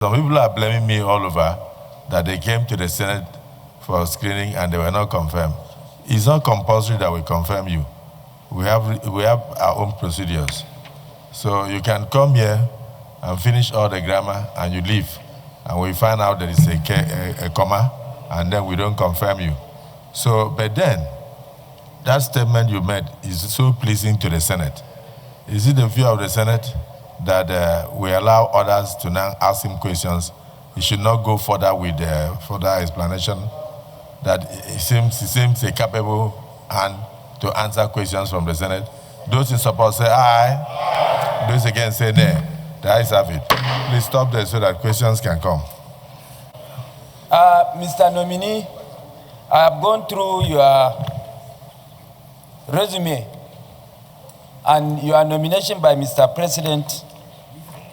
Some people are blaming me all over that they came to the Senate for screening and they were not confirmed. It's not compulsory that we confirm you. We have our own procedures. So you can come here and finish all the grammar and you leave. And we find out that it's a comma and then we don't confirm you. So, but then, that statement you made is so pleasing to the Senate. Is it the view of the Senate that we allow others to now ask him questions? He should not go further with further explanation, that he seems a capable hand to answer questions from the Senate. Those in support say aye. Those against say nay. The ayes have it. Please stop there so that questions can come. Mr. Nominee, I have gone through your resume, and your nomination by Mr. President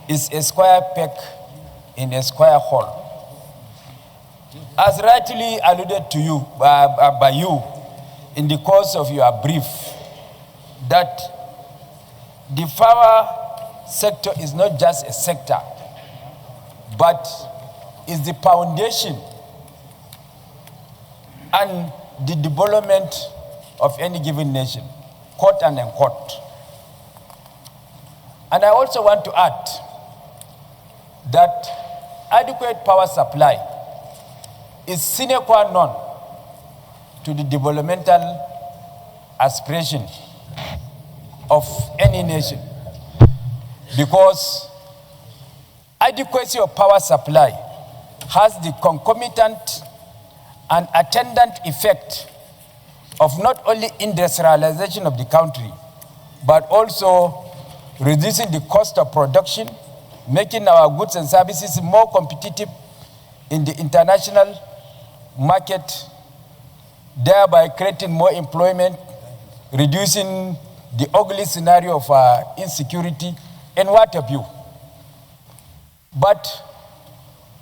is a square peg in a square hole. As rightly alluded to you by you in the course of your brief, that the power sector is not just a sector, but is the foundation and the development of any given nation, quote and unquote. And I also want to add that adequate power supply is sine qua non to the developmental aspiration of any nation, because adequacy of power supply has the concomitant and attendant effect of not only industrialization of the country, but also reducing the cost of production, making our goods and services more competitive in the international market, thereby creating more employment, reducing the ugly scenario of insecurity, and what have you. But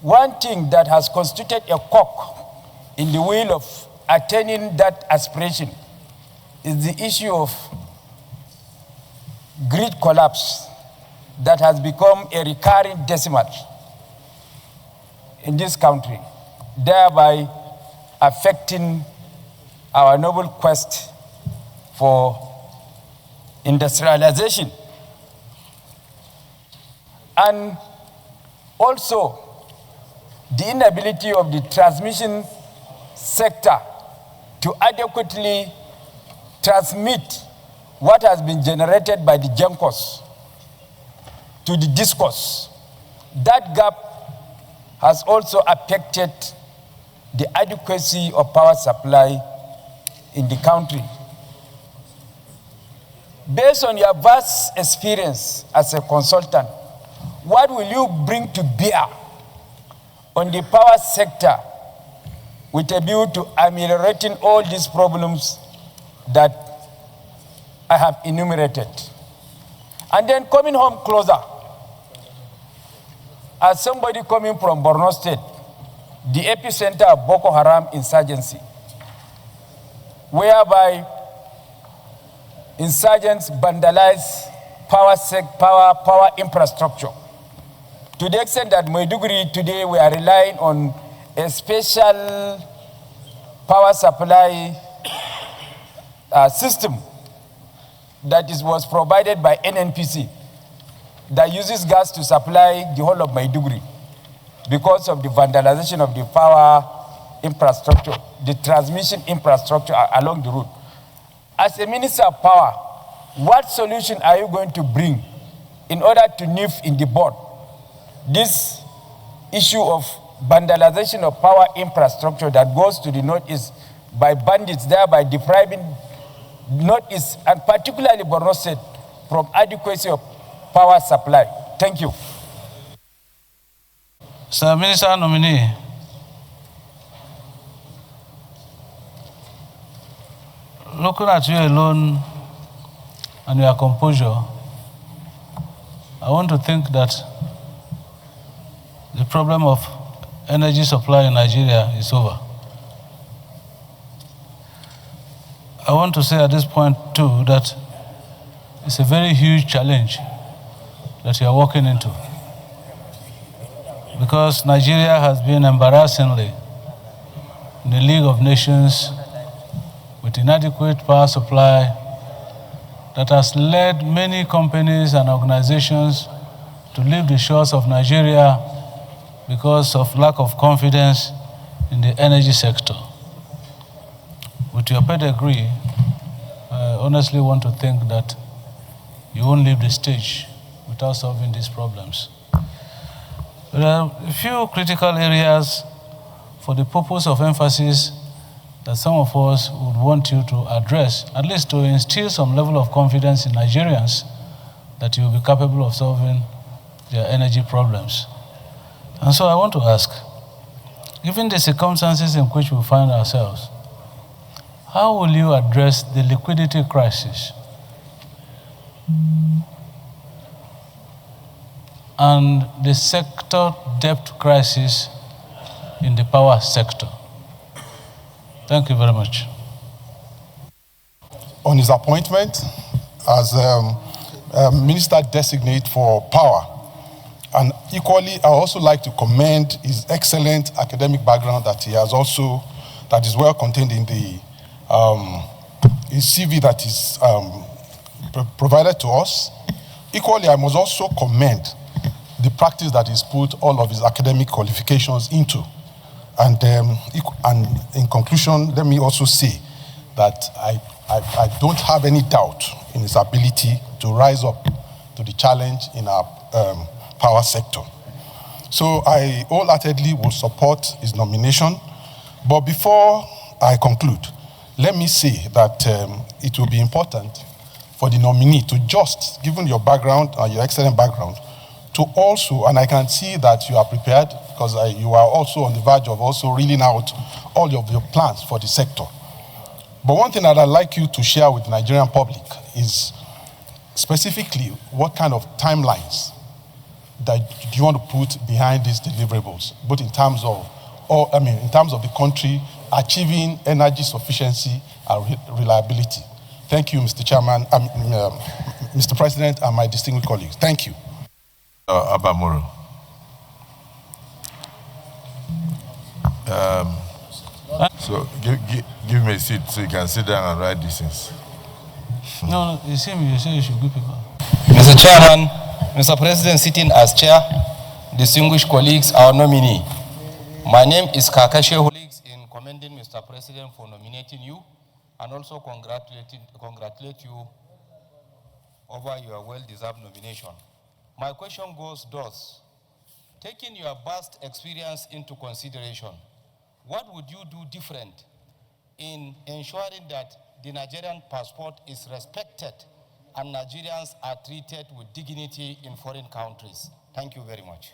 one thing that has constituted a cock in the wheel of attaining that aspiration is the issue of grid collapse that has become a recurring decimal in this country, thereby affecting our noble quest for industrialization. And also the inability of the transmission sector to adequately transmit what has been generated by the GENCOs to the discos. That gap has also affected the adequacy of power supply in the country. Based on your vast experience as a consultant, what will you bring to bear on the power sector with a view to ameliorating all these problems that I have enumerated? And then coming home closer, as somebody coming from Borno State, the epicenter of Boko Haram insurgency, whereby insurgents vandalize power infrastructure, to the extent that Maiduguri today we are relying on a special power supply system that was provided by NNPC that uses gas to supply the whole of Maiduguri because of the vandalization of the power infrastructure, the transmission infrastructure along the route. As a Minister of Power, what solution are you going to bring in order to nip in the bud this issue of vandalization of power infrastructure that goes to the northeast by bandits, thereby depriving northeast and particularly Borno State from adequacy of power supply? Thank you. Sir Minister Nominee, looking at you alone and your composure, I want to think that the problem of energy supply in Nigeria is over. I want to say at this point too that it's a very huge challenge that you are walking into. because Nigeria has been embarrassingly in the League of Nations with inadequate power supply that has led many companies and organizations to leave the shores of Nigeria because of lack of confidence in the energy sector. With your pedigree, I honestly want to think that you won't leave the stage without solving these problems. There are a few critical areas for the purpose of emphasis that some of us would want you to address, at least to instill some level of confidence in Nigerians that you will be capable of solving their energy problems. And so I want to ask, given the circumstances in which we find ourselves, how will you address the liquidity crisis and the sector debt crisis in the power sector? Thank you very much. On his appointment as Minister Designate for Power, and equally, I also like to commend his excellent academic background that he has also, that is well contained in the his CV that is provided to us. Equally, I must also commend the practice that he's put all of his academic qualifications into. And in conclusion, let me also say that I don't have any doubt in his ability to rise up to the challenge in our power sector. So I wholeheartedly will support his nomination. But before I conclude, let me say that it will be important for the nominee to just, given your background and your excellent background, to also, and I can see that you are prepared because you are also on the verge of also reeling out all of your plans for the sector. But one thing that I'd like you to share with the Nigerian public is specifically what kind of timelines that you want to put behind these deliverables, both in terms of, in terms of the country achieving energy sufficiency and reliability. Thank you, Mr. Chairman, Mr. President, and my distinguished colleagues. Thank you. Abamoro. So give me a seat so you can sit down and write these things. No, you see me, you say you should give people. Mr. Chairman, Mr. President, sitting as chair, distinguished colleagues, our nominee. My name is Kakashe colleagues in commending Mr. President for nominating you and also congratulate you over your well-deserved nomination. My question goes thus: taking your vast experience into consideration, what would you do different in ensuring that the Nigerian passport is respected and Nigerians are treated with dignity in foreign countries? Thank you very much.